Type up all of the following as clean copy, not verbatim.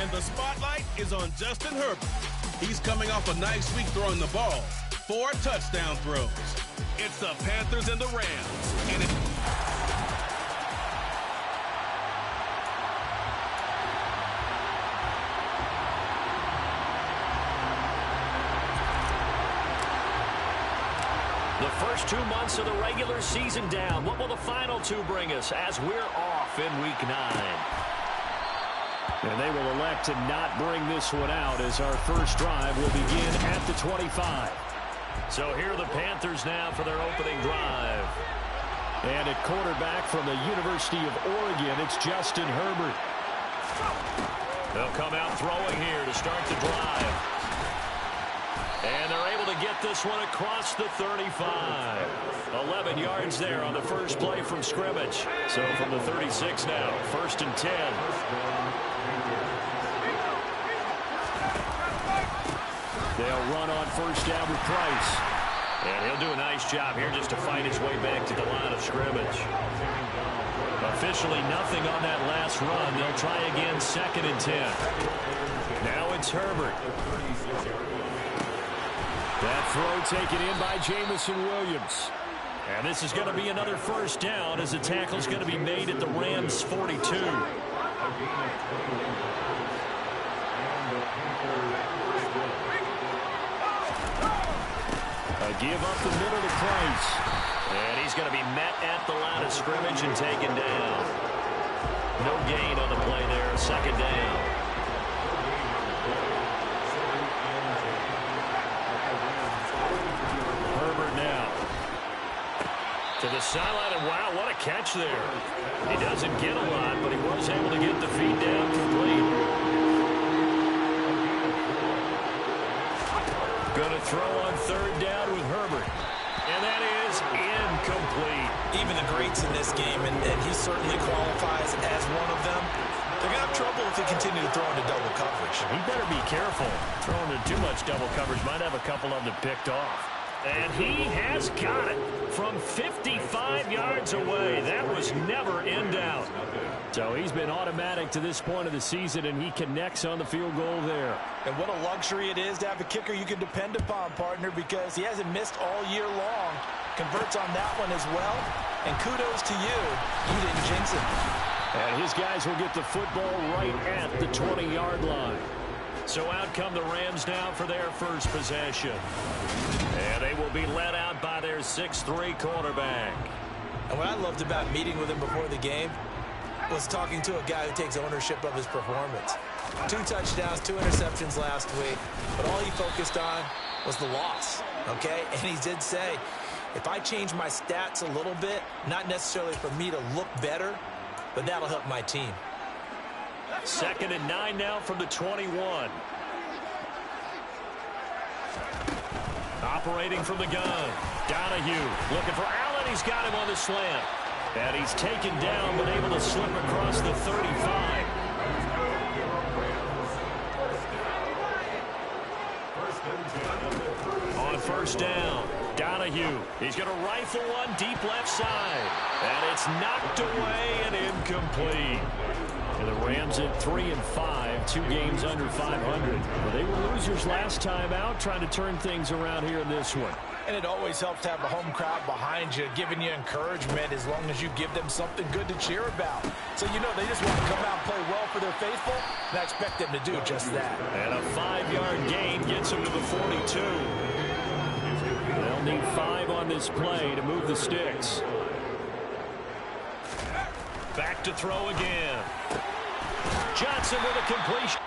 And the spotlight is on Justin Herbert. He's coming off a nice week throwing the ball. 4 touchdown throws. It's the Panthers and the Rams. And the first 2 months of the regular season down. What will the final 2 bring us as we're off in Week 9? And they will elect to not bring this one out as our first drive will begin at the 25. So here are the Panthers now for their opening drive. And at quarterback from the University of Oregon, it's Justin Herbert. They'll come out throwing here to start the drive. And they're able to get this one across the 35. 11 yards there on the first play from scrimmage. So from the 36 now, 1st and 10. They'll run on first down with Price. And he'll do a nice job here just to fight his way back to the line of scrimmage. Officially nothing on that last run. They'll try again 2nd and 10. Now it's Herbert. That throw taken in by Jamison Williams. And this is going to be another first down as the tackle's going to be made at the Rams' 42. A give up the middle to Price. And he's going to be met at the line of scrimmage and taken down. No gain on the play there, 2nd down. To the sideline, and wow, what a catch there. He doesn't get a lot, but he was able to get the feed down complete. Going to throw on 3rd down with Herbert. And that is incomplete. Even the greats in this game, and he certainly qualifies as one of them, they're going to have trouble if they continue to throw into double coverage. He better be careful. Throwing into too much double coverage might have a couple of them picked off. And he has got it from 55 yards away. That was never in doubt. So he's been automatic to this point of the season, and he connects on the field goal there. And what a luxury it is to have a kicker you can depend upon, partner, because he hasn't missed all year long. Converts on that one as well. And kudos to you. You didn't jinx it. And his guys will get the football right at the 20-yard line. So out come the Rams now for their first possession. And they will be led out by their 6'3" quarterback. And what I loved about meeting with him before the game was talking to a guy who takes ownership of his performance. 2 touchdowns, 2 interceptions last week, but all he focused on was the loss, okay? And he did say, if I change my stats a little bit, not necessarily for me to look better, but that'll help my team. 2nd and 9 now from the 21. Operating from the gun. Donahue looking for Allen. He's got him on the slant. And he's taken down but able to slip across the 35. On first down, Donahue. He's going to rifle one deep left side. And it's knocked away and incomplete. And the Rams at 3-5, 2 games under 500. Well, they were losers last time out, trying to turn things around here in this one. And it always helps to have a home crowd behind you, giving you encouragement as long as you give them something good to cheer about. So you know they just want to come out and play well for their faithful, and I expect them to do just that. And a 5-yard gain gets them to the 42. They'll need 5 on this play to move the sticks. Back to throw again. Johnson with a completion.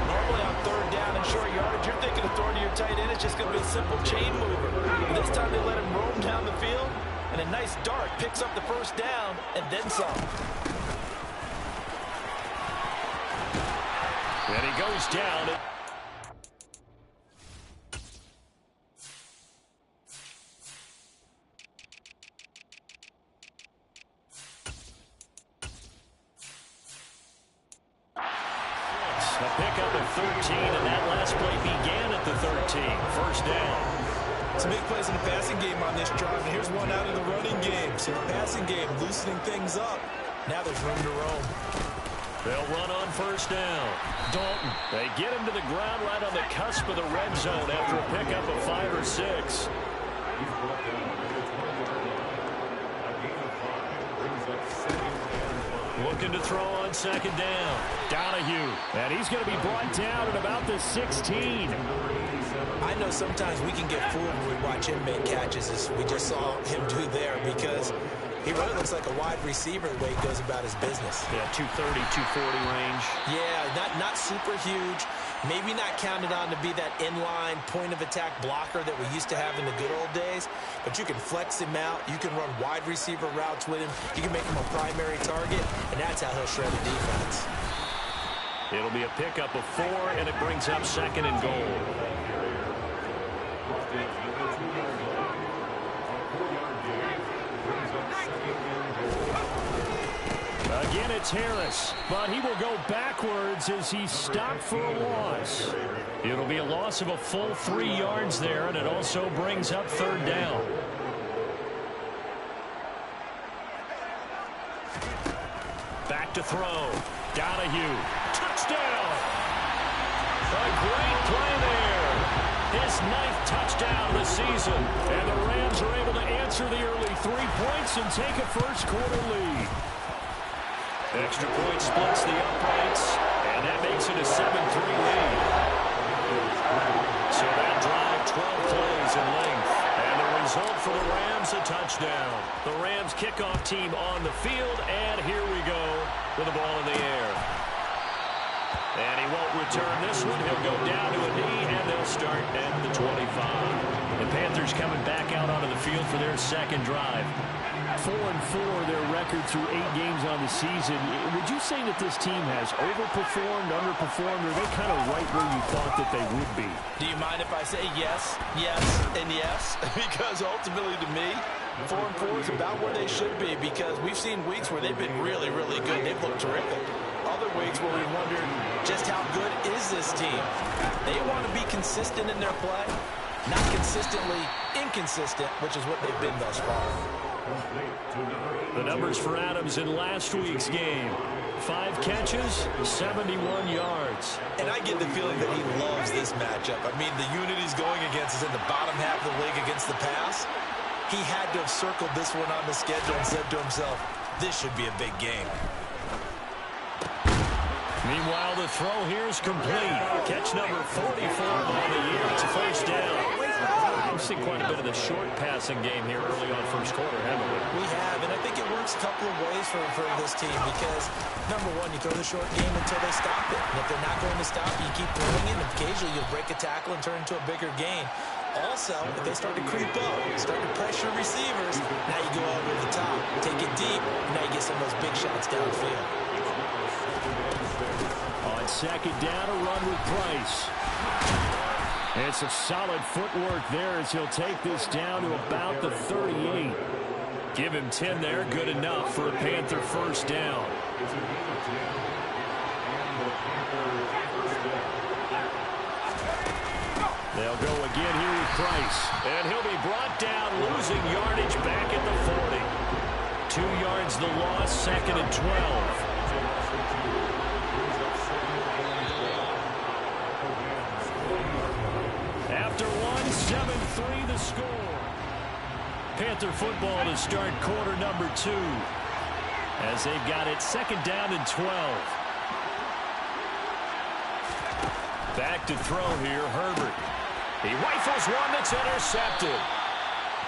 Normally on 3rd down and short yardage, you're thinking of throwing to your tight end. It's just going to be a simple chain mover. But this time they let him roam down the field, and a nice dart picks up the first down and then some. And he goes down. A pickup to 13, and that last play began at the 13. First down. Some big plays in the passing game on this drive, and here's one out of the running game. So the passing game loosening things up. Now there's room to roam. They'll run on first down. Dalton. They get him to the ground right on the cusp of the red zone after a pickup of 5 or 6. Looking to throw on second down. Donahue. And he's going to be brought down at about the 16. I know sometimes we can get fooled when we watch him make catches, as we just saw him do there, because he really looks like a wide receiver the way he goes about his business. Yeah, 230, 240 range. Yeah, not super huge. Maybe not counted on to be that inline point-of-attack blocker that we used to have in the good old days, but you can flex him out. You can run wide receiver routes with him. You can make him a primary target, and that's how he'll shred the defense. It'll be a pickup of 4, and it brings up second and goal. Again, it's Harris, but he will go backwards as he's stopped for a loss. It'll be a loss of a full 3 yards there, and it also brings up third down. Back to throw. Donahue. Touchdown! A great play there. His 9th touchdown of the season. And the Rams are able to answer the early 3 points and take a first-quarter lead. Extra point splits the uprights, and that makes it a 7-3 lead. So that drive, 12 plays in length. And the result for the Rams, a touchdown. The Rams kickoff team on the field, and here we go with the ball in the air. And he won't return this one. He'll go down to a knee, and they'll start at the 25. The Panthers coming back out onto the field for their second drive. 4-4, their record through 8 games on the season. Would you say that this team has overperformed, underperformed, or are they kind of right where you thought that they would be? Do you mind if I say yes, yes, and yes? Because ultimately to me, 4-4 is about where they should be, because we've seen weeks where they've been really, really good. They've looked terrific. Other weeks where we wondered just how good is this team. They want to be consistent in their play, not consistently inconsistent, which is what they've been thus far. The numbers for Adams in last week's game. 5 catches, 71 yards. And I get the feeling that he loves this matchup. I mean, the unit he's going against is in the bottom half of the league against the pass. He had to have circled this one on the schedule and said to himself, this should be a big game. Meanwhile, the throw here is complete. Catch number 44 on the year. It's a first down. We've seen quite a bit of the short passing game here early on first quarter, haven't we? We have, and I think it works a couple of ways for this team because, number one, you throw the short game until they stop it. And if they're not going to stop it, you keep throwing it, and occasionally you'll break a tackle and turn into a bigger gain. Also, if they start to creep up, start to pressure receivers, now you go over the top, take it deep, and now you get some of those big shots downfield. On second down, a run with Price. And some solid footwork there as he'll take this down to about the 38. Give him 10 there, good enough for a Panther first down. They'll go again here with Price. And he'll be brought down, losing yardage back at the 40. 2 yards the loss, second and 12. After 7-3 the score. Panther football to start quarter number 2. As they've got it second down and 12. Back to throw here, Herbert. He rifles one that's intercepted.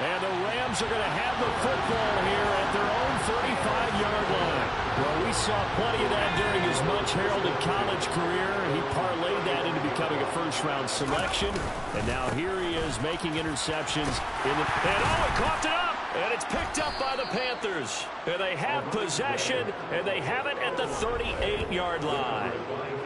And the Rams are going to have the football here at their own 35-yard line. Well, we saw plenty of that during his much-heralded college career. He parlayed that into becoming a first-round selection. And now here he is making interceptions. And he coughed it up. And it's picked up by the Panthers. And they have possession, and they have it at the 38-yard line.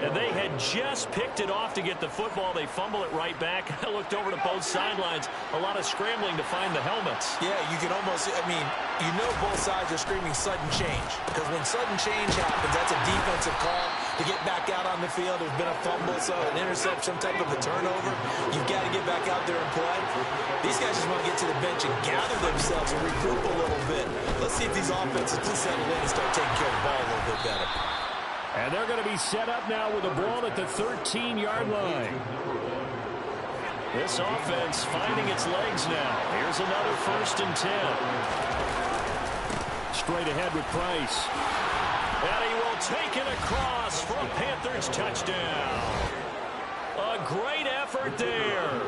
And they had just picked it off to get the football. They fumble it right back. I looked over to both sidelines. A lot of scrambling to find the helmets. Yeah, you can almost, I mean, you know both sides are screaming sudden change. Because when sudden change happens, that's a defensive call. to get back out on the field. There's been a fumble, so an interception, some type of a turnover. You've got to get back out there and play. These guys just want to get to the bench and gather themselves and regroup a little bit. Let's see if these offenses can settle in and start taking care of the ball a little bit better. And they're going to be set up now with the ball at the 13-yard line. This offense finding its legs now. Here's another 1st and 10. Straight ahead with Price. And he will take it across for a Panthers touchdown. A great effort there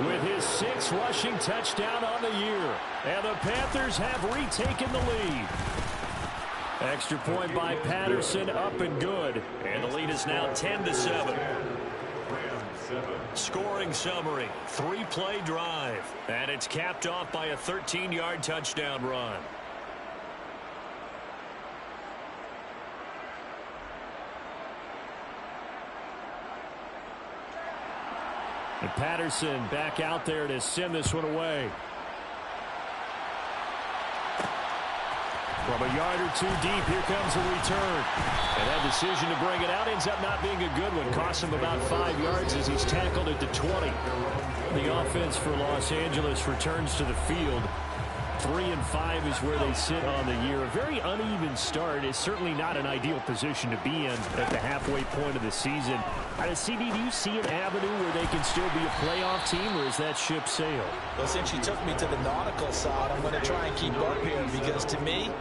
with his 6th rushing touchdown on the year. And the Panthers have retaken the lead. Extra point by Patterson, up and good. And the lead is now 10-7. Scoring summary, 3-play drive. And it's capped off by a 13-yard touchdown run. And Patterson back out there to send this one away. From a yard or two deep, here comes a return. And that decision to bring it out ends up not being a good one. Costs him about 5 yards as he's tackled at the 20. The offense for Los Angeles returns to the field. 3-5 is where they sit on the year. A very uneven start is certainly not an ideal position to be in at the halfway point of the season. CD, do you see an avenue where they can still be a playoff team, or is that ship sailed? Well, since you took me to the nautical side, I'm going to try and keep up here because, to me,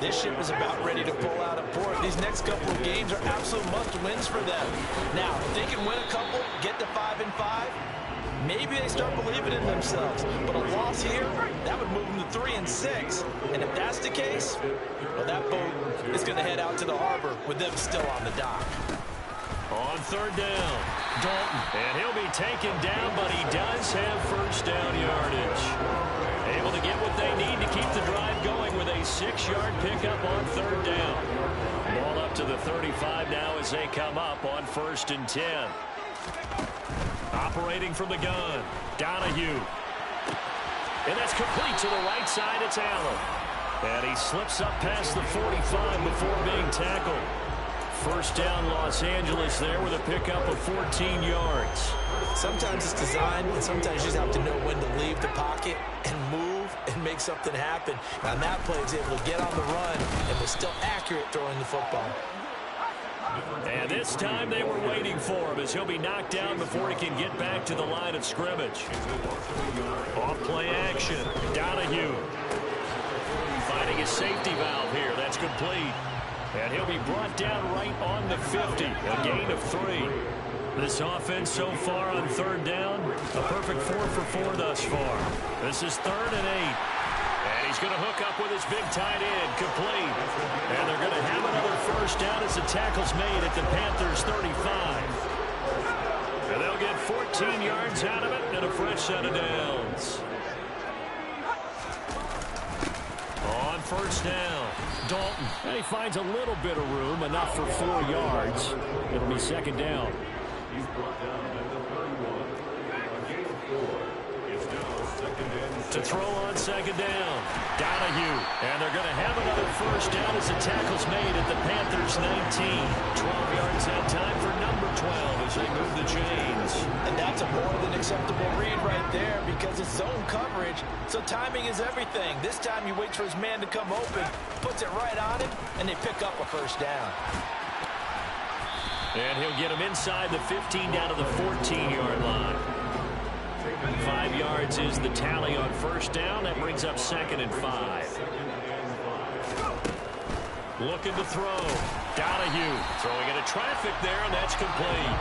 this ship is about ready to pull out of port. These next couple of games are absolute must-wins for them. Now, if they can win a couple, get to 5-5, maybe they start believing in themselves. But a loss here, that would move them to 3-6. And if that's the case, well, that boat is going to head out to the harbor with them still on the dock. On 3rd down, Dalton. And he'll be taken down, but he does have 1st down yardage. Able to get what they need to keep the drive going with a 6-yard pickup on 3rd down. Ball up to the 35 now as they come up on 1st and 10. Operating from the gun, Donahue. And that's complete to the right side. It's Allen. And he slips up past the 45 before being tackled. 1st down, Los Angeles there with a pickup of 14 yards. Sometimes it's designed, and sometimes you just have to know when to leave the pocket and move and make something happen. Now, that play is able to get on the run and was still accurate throwing the football. And this time they were waiting for him as he'll be knocked down before he can get back to the line of scrimmage. Off play action, Donahue. Finding his safety valve here, that's complete. And he'll be brought down right on the 50, a gain of 3. This offense so far on 3rd down, a perfect 4 for 4 thus far. This is 3rd and 8. And he's going to hook up with his big tight end, complete. And they're going to have another 1st down as the tackle's made at the Panthers' 35. And they'll get 14 yards out of it and a fresh set of downs. On 1st down, Dalton. And he finds a little bit of room, enough for 4 yards. It'll be 2nd down. To throw on 2nd down, Donahue. And they're going to have another 1st down as the tackle's made at the Panthers' 19. 12 yards that time for number 12 as they move the chains. And that's a more than acceptable read right there because it's zone coverage, so timing is everything. This time he waits for his man to come open, puts it right on him, and they pick up a 1st down. And he'll get him inside the 15 down to the 14-yard line. 5 yards is the tally on 1st down. That brings up 2nd and 5. Looking to throw. Donahue throwing into traffic there, and that's complete.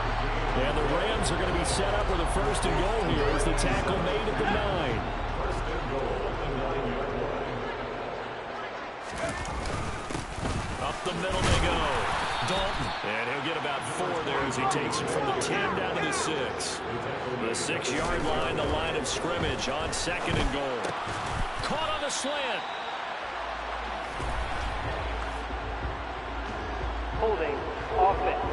And the Rams are going to be set up with a 1st and goal here as the tackle made at the 9. Up the middle they go. Dalton. And he'll get about 4 there as he takes it from the 10 down to the 6. The 6-yard line, the line of scrimmage on 2nd and goal. Caught on the slant. Holding offense.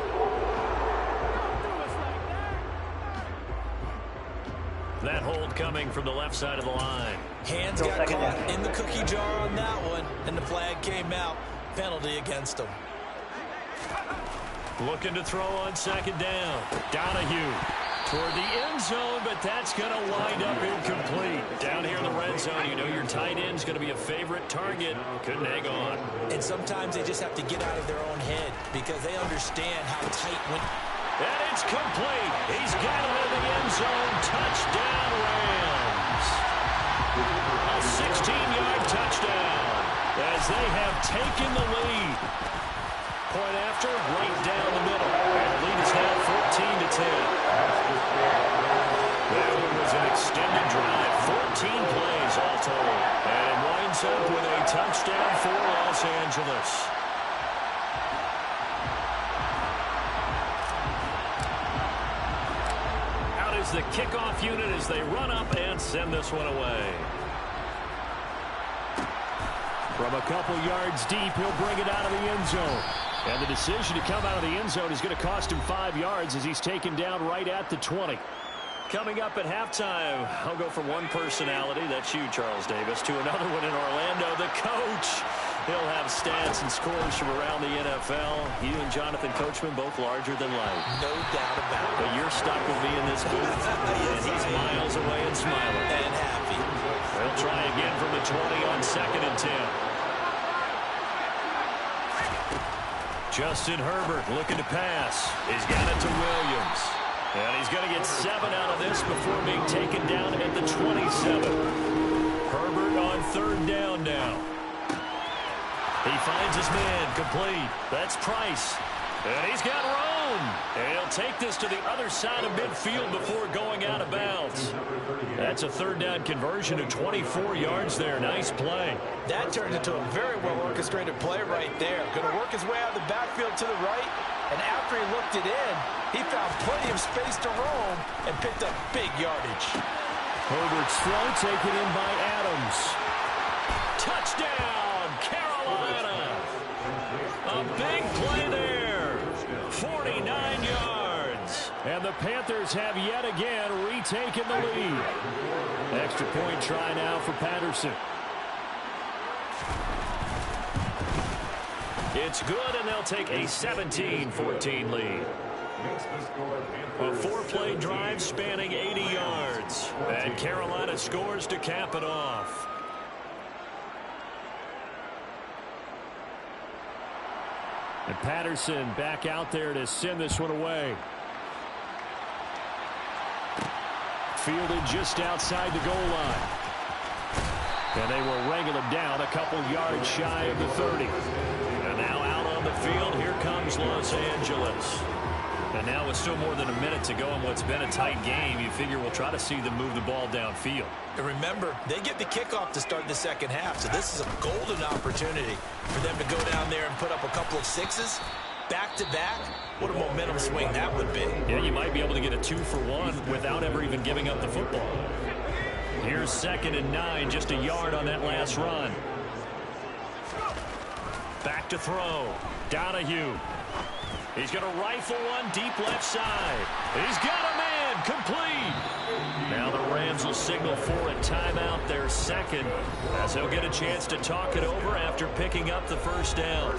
That hold coming from the left side of the line. Hands got caught in the cookie jar on that one, and the flag came out. Penalty against him. Looking to throw on second down. Donahue toward the end zone, but that's going to wind up incomplete. Down here in the red zone, you know your tight end's going to be a favorite target. Couldn't hang on. And sometimes they just have to get out of their own head because they understand how tight when... And it's complete. He's got it in the end zone. Touchdown, Rams. A 16-yard touchdown as they have taken the lead. Point after, right down the middle. And the lead is now 14-10. That one was an extended drive. 14 plays all told. And winds up with a touchdown for Los Angeles. Out is the kickoff unit as they run up and send this one away. From a couple yards deep, he'll bring it out of the end zone. And the decision to come out of the end zone is going to cost him 5 yards as he's taken down right at the 20. Coming up at halftime, I'll go from one personality, that's you, Charles Davis, to another one in Orlando, the coach. He'll have stats and scores from around the NFL. You and Jonathan Coachman, both larger than life. No doubt about it. But you're stuck with me in this booth. Yes, and he's miles away and smiling. And happy. They'll try again from the 20 on 2nd and 10. Justin Herbert looking to pass. He's got it to Williams. And he's going to get 7 out of this before being taken down at the 27. Herbert on 3rd down now. He finds his man complete. That's Price. And he's got room. And he'll take this to the other side of midfield before going out of bounds. That's a 3rd down conversion of 24 yards there. Nice play. That turned into a very well-orchestrated play right there. Going to work his way out of the backfield to the right. And after he looked it in, he found plenty of space to roam and picked up big yardage. Herbert's throw taken in by Adams. Touchdown, Carolina. A big play there. 49 yards. And the Panthers have yet again retaken the lead. Extra point try now for Patterson. It's good, and they'll take a 17-14 lead. A 4-play drive spanning 80 yards. And Carolina scores to cap it off. And Patterson back out there to send this one away. Fielded just outside the goal line. And they will wrangle him down a couple yards shy of the 30. And now out on the field, here comes Los Angeles. And now with still more than a minute to go in what's been a tight game, you figure we'll try to see them move the ball downfield. And remember, they get the kickoff to start the second half, so this is a golden opportunity for them to go down there and put up a couple of sixes back-to-back. What a momentum swing that would be. Yeah, you might be able to get a 2-for-1 without ever even giving up the football. Here's 2nd and 9, just a yard on that last run. Back to throw. Donahue. He's going to rifle one deep left side. He's got a man complete. Now the Rams will signal for a timeout, their second, as he'll get a chance to talk it over after picking up the first down.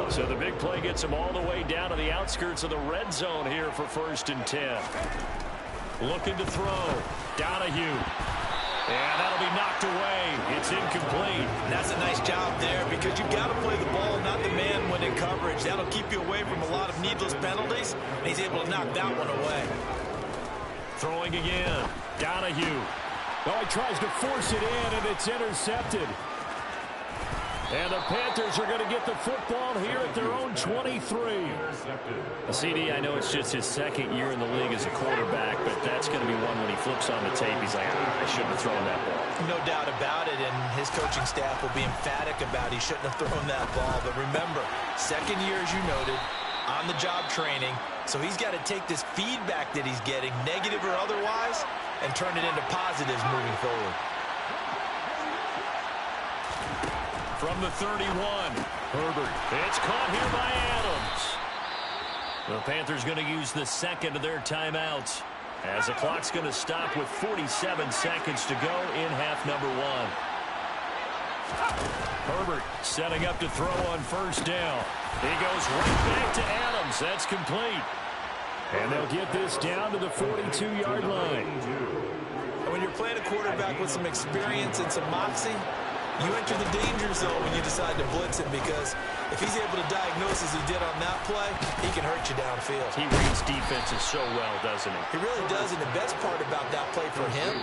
So the big play gets him all the way down to the outskirts of the red zone here for 1st and 10. Looking to throw. Donahue. And that'll be knocked away. It's incomplete. And that's a nice job there because you've got to play the ball, not the man when in coverage. That'll keep you away from a lot of needless penalties, and he's able to knock that one away. Throwing again. Donahue. Oh, he tries to force it in, and it's intercepted. And the Panthers are going to get the football here at their own 23. CD, I know it's just his 2nd year in the league as a quarterback, but that's going to be one when he flips on the tape. He's like, I shouldn't have thrown that ball. No doubt about it, and his coaching staff will be emphatic about he shouldn't have thrown that ball. But remember, 2nd year, as you noted, on-the-job training, so he's got to take this feedback that he's getting, negative or otherwise, and turn it into positives moving forward. From the 31, Herbert. It's caught here by Adams. The Panthers going to use the 2nd of their timeouts as the clock's going to stop with 47 seconds to go in half number 1. Herbert setting up to throw on first down. He goes right back to Adams. That's complete. And they'll get this down to the 42-yard line. When you're playing a quarterback with some experience and some moxie, you enter the danger zone when you decide to blitz him, because if he's able to diagnose as he did on that play, he can hurt you downfield. He reads defenses so well, doesn't he? He really does, and the best part about that play for him,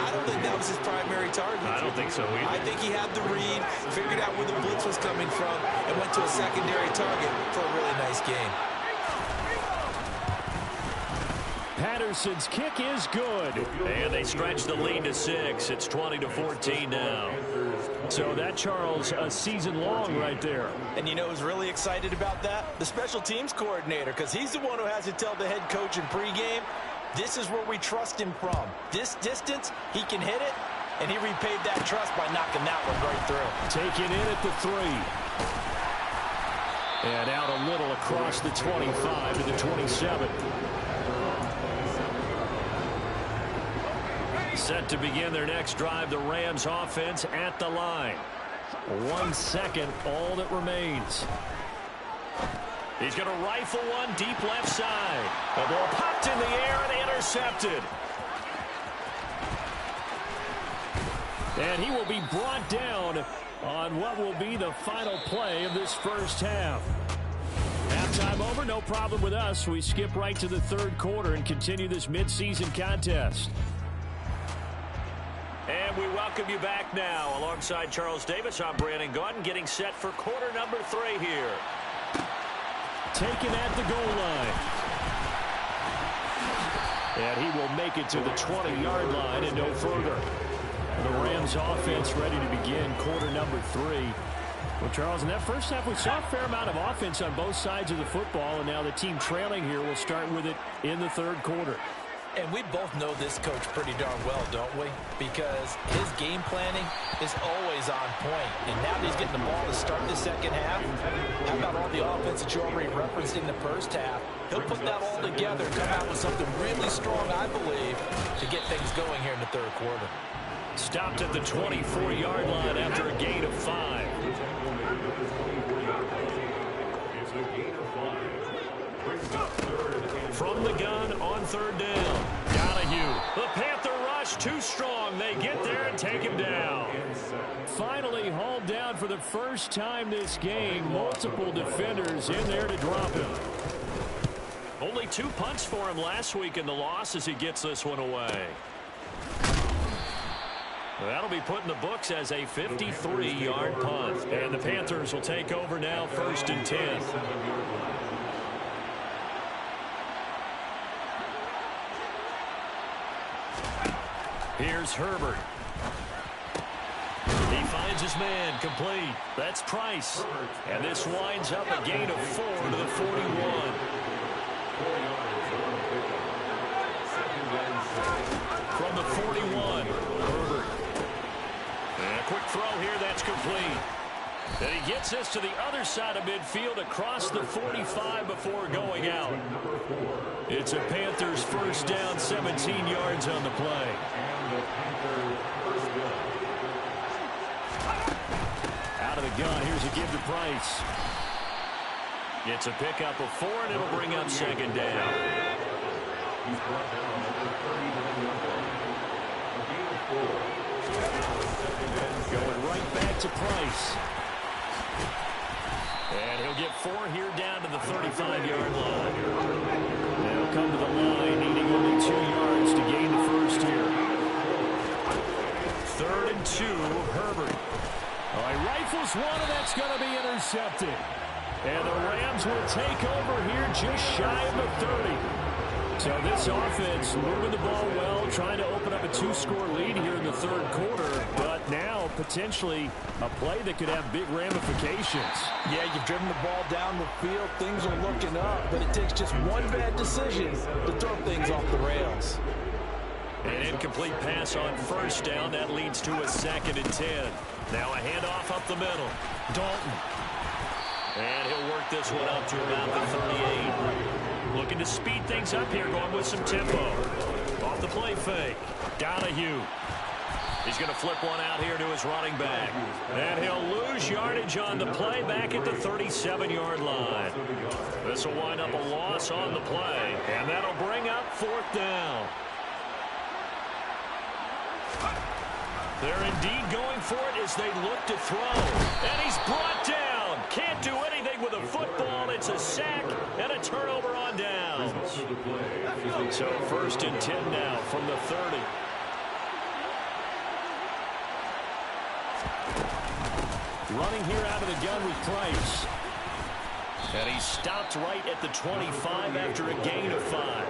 I don't think that was his primary target. I don't think so either. I think he had the read, figured out where the blitz was coming from, and went to a secondary target for a really nice game. Patterson's kick is good. And they stretch the lead to 6. It's 20-14 now. So that, Charles, a season long right there. And you know who's really excited about that? The special teams coordinator, because he's the one who has to tell the head coach in pregame, this is where we trust him from. This distance, he can hit it, and he repaid that trust by knocking that one right through. Taken in at the 3. And out a little across the 25 to the 27. Set to begin their next drive, the Rams offense at the line. 1 second, all that remains. He's going to rifle one deep left side. The ball popped in the air and intercepted. And he will be brought down on what will be the final play of this first half. Halftime over, no problem with us. We skip right to the third quarter and continue this midseason contest. And we welcome you back now. Alongside Charles Davis, I'm Brandon Gaudin, getting set for quarter number 3 here. Taken at the goal line. And he will make it to the 20-yard line and no further. The Rams offense ready to begin quarter number 3. Well, Charles, in that first half, we saw a fair amount of offense on both sides of the football, and now the team trailing here will start with it in the third quarter. And we both know this coach pretty darn well, don't we? Because his game planning is always on point. And now that he's getting the ball to start the second half, how about all the offense that you already referenced in the first half? He'll put that all together and come out with something really strong, I believe, to get things going here in the third quarter. Stopped at the 24-yard line after a gain of 5. From the gun on third down. Donahue. The Panther rush too strong. They get there and take him down. Finally hauled down for the first time this game. Multiple defenders in there to drop him. Only 2 punts for him last week in the loss as he gets this one away. That'll be put in the books as a 53-yard punt. And the Panthers will take over now, 1st and 10. Here's Herbert. He finds his man, complete. That's Price. And this winds up a gain of 4 to the 41. From the 41, Herbert. And a quick throw here, that's complete. And he gets this to the other side of midfield across the 45 before going out. It's a Panthers first down, 17 yards on the play. Out of the gun, here's a give to Price. It's a pickup of 4, and it'll bring up second down. Going right back to Price. And he'll get 4 here down to the 35-yard line. They'll come to the line, needing only 2 yards to gain the first here. 3rd and 2, Herbert. Oh, he rifles one, and that's going to be intercepted. And the Rams will take over here just shy of the 30. So this offense moving the ball well, trying to open up a 2-score lead here in the third quarter. But now potentially a play that could have big ramifications. Yeah, you've driven the ball down the field. Things are looking up, but it takes just one bad decision to throw things off the rails. An incomplete pass on first down. That leads to a 2nd and 10. Now a handoff up the middle. Dalton. And he'll work this one up to about the 38. Looking to speed things up here, going with some tempo. Off the play fake. Donahue. He's going to flip one out here to his running back. And he'll lose yardage on the play back at the 37-yard line. This will wind up a loss on the play, and that'll bring up 4th down. They're indeed going for it as they look to throw. And he's brought down. Can't do anything with a football. It's a sack and a turnover on downs. So 1st and 10 now from the 30. Running here out of the gun with Price. And he stopped right at the 25 after a gain of 5.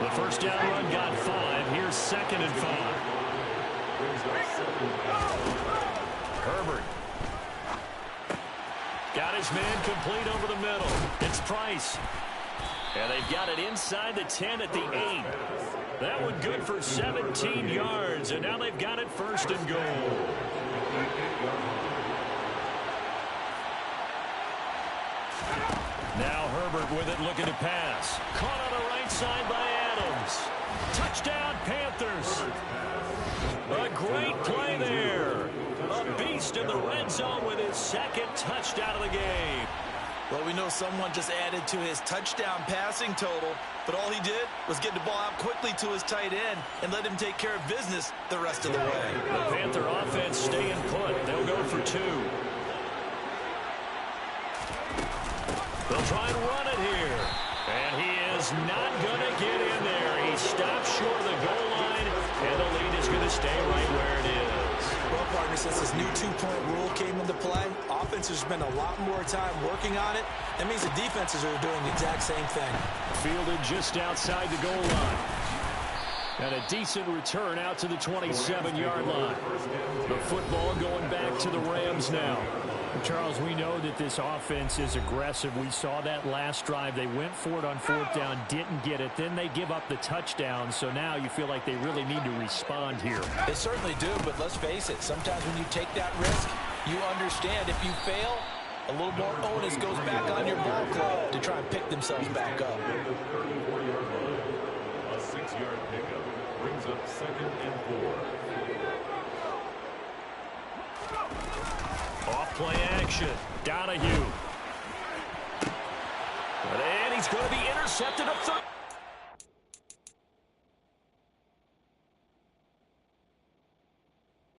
The first down run got 5. Here's 2nd and 5. Herbert. Got his man complete over the middle. It's Price. And they've got it inside the 10 at the 8. That one good for 17 yards. And now they've got it 1st and goal. Now Herbert with it, looking to pass. Caught on the right side by Adams. Touchdown, Panthers. A great play there. A beast in the red zone with his 2nd touchdown of the game. Well, we know someone just added to his touchdown passing total, but all he did was get the ball out quickly to his tight end and let him take care of business the rest of the way. The Panther offense staying put. They'll go for 2. They'll try and run it here. And he is not going to get in there. He stops short of the goal line, and the lead is going to stay right where it is. Well, partner, since this new 2-point rule came into play, offenses spend a lot more time working on it. That means the defenses are doing the exact same thing. Fielded just outside the goal line. And a decent return out to the 27-yard line. The football going back to the Rams now. Charles, we know that this offense is aggressive. We saw that last drive. They went for it on 4th down, didn't get it. Then they give up the touchdown. So now you feel like they really need to respond here. They certainly do, but let's face it. Sometimes when you take that risk, you understand if you fail, a little more onus goes back on your ball club to try and pick themselves back up. A 6-yard pickup brings up 2nd and 4. Off-play action. Donahue. And he's going to be intercepted up 30.